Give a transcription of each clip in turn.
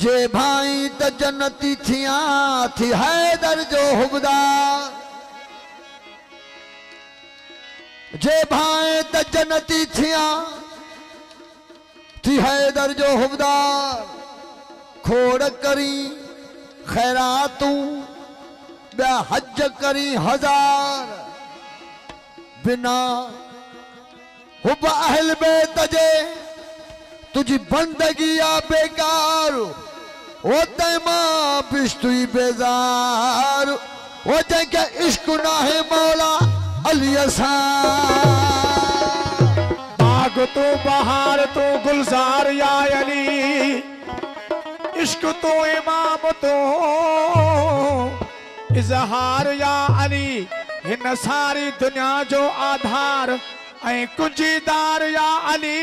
जे भाई त जन्नती थिया थी हैदर जो हुबदार जे भाई त जन्नती थिया थी हैदर जो हुबदार खोड़ करी खैरातू बया हज करी हजार बिना हुब अहल बैत जे तुझी बंदगी आ बेकार ओ तैमा बिस्तुई बेजार ओ जैके इश्क ना है मौला अली बाग तो बहार तो गुलजार या अली इश्क तो इमाम तो इजहार या अली हिन सारी दुनिया जो आधार ऐं कुंजीदार या अली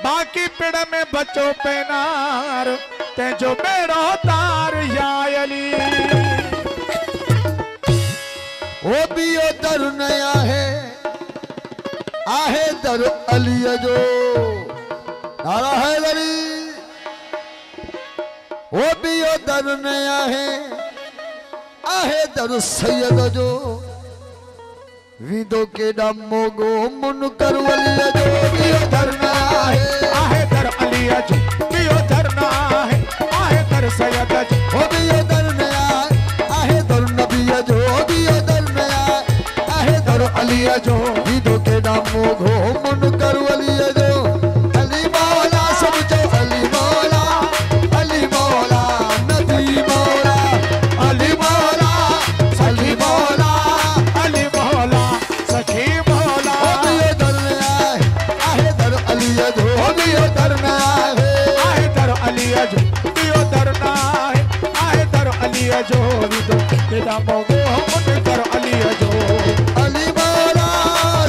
बाकी पिड़ में बचो पेनार तेजो बेड़ो तार या अली वो भी यो दर नया है आहे दर अली जो नारा है दरी वो भी यो दर नया है आहे दर सैयद जो विदो के मोगो मुनकर वली जो भी यो दर नया है आहे दर अली जो भी यो दर ना है आहे दर सैयद जो वो भी यो दर नया है आहे दर नबी जो भी यो दर नया है आहे दर अली जो विदो के मोगो मुनकर वली जो अली मौला सब जो अली मौला नबी मौला अली मौला सखी मौला अली मौला सखी मौला वो भी यो दर नया है आहे दर अली जो वो भी यो दर नया है आहे दर अली जो भी यो दर ना है आहे दर अली जो विदो तेरा मोगो मुन कर अली जो अली मौला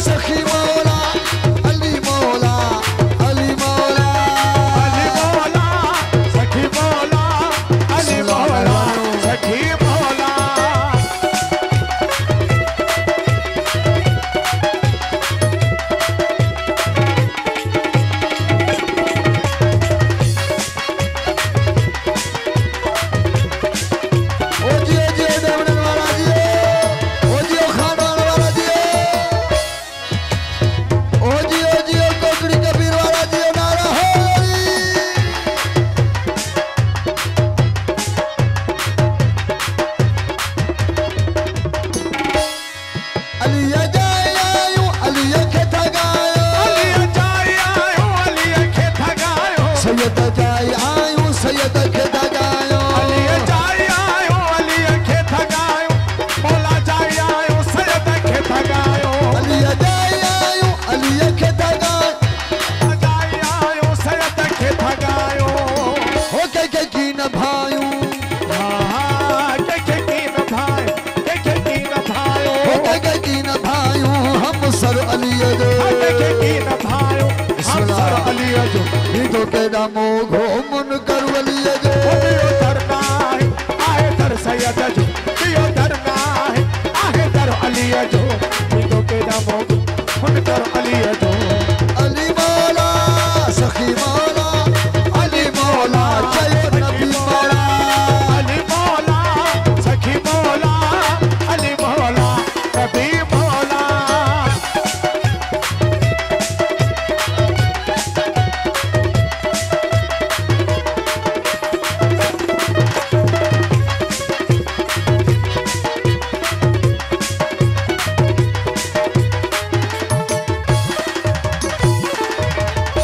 सखी मौला अली मौला अली मौला सखी मौला अली मौला सखी मौला ओ जियो जियो देवड़न वाला जियो ओ जियो खानवान वाला जियो ओ जियो जियो कोकड़ी कबीर वाला जियो नारा हो अली जाए आयो अली के थगायो अली जाए आयो अली के थगायो सैयद जाए आयो सैयद के थगायो अली जाए आयो अली के थगायो मौला जाए आयो सैयद के थगायो अली जाए आयो अली के थगायो जाए आयो सैयद के थगायो हो के की न भायूं हाँ के की न भाई के की न भायो हो के की न भायूं हम सर अली जो के की न भायो हम सर अली जो विदो के नामो घो मुन कर वली जो बियो दरना है आहे दर सैयद जो बियो दरना है आहे दर अली जो बियो के नामो मुन कर अली जो अली मौला सखी मौला अली मौला जय नबी मौला अली मौला सखी मौला अली मौला नबी मौला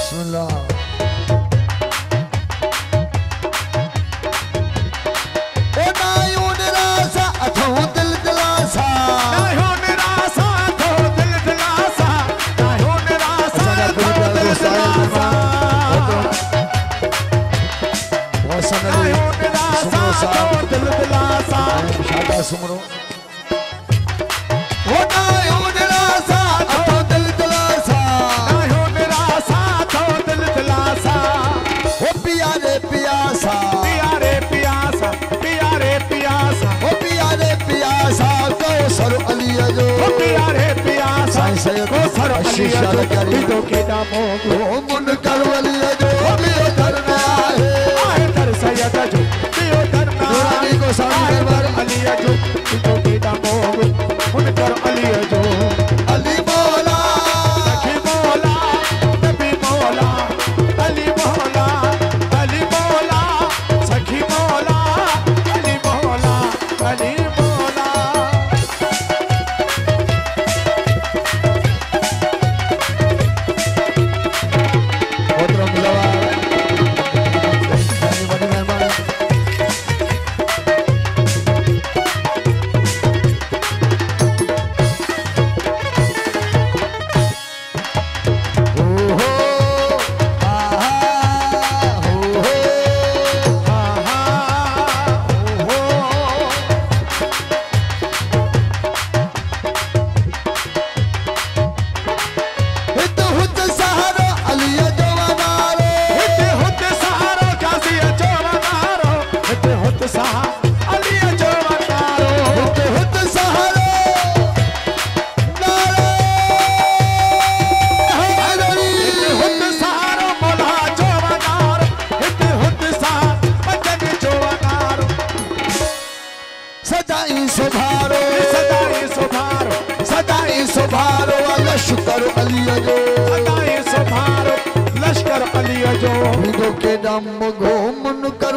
सुला ओ नायूं निरासा अथो दिल दिलासा ना हो निराशा तो दिल दिलासा ना हो निराशा तो दिल दिलासा वसन ना हो निराशा तो दिल दिलासा शादा सुमरो ओ नायूं निरासा अथो दिल दिलासा ना हो निराशा तो दिल दिलासा ओ प्यारे प्यासा प्यारे प्यासा प्यारे प्यासा ओ प्यारे प्यासा को सर अली जो ओ प्यारे प्यासा साईं सैयद को सर अली आशीष जो करी बिदो के नामो ओ मुन कर वली जो भी धरना है आहे दर सैयद साड़ी दरबार अली जो तो केदा मोग मुनकर अली जो अली मौला सखी मौला नबी मौला अली मौला सखी मौला अली मौला मोहतरम जवान बड़ी मेहमान सुभारो लश्कर अली जो सदाई सुभारो लश्कर अली जो हिंदू के दम घूमन कर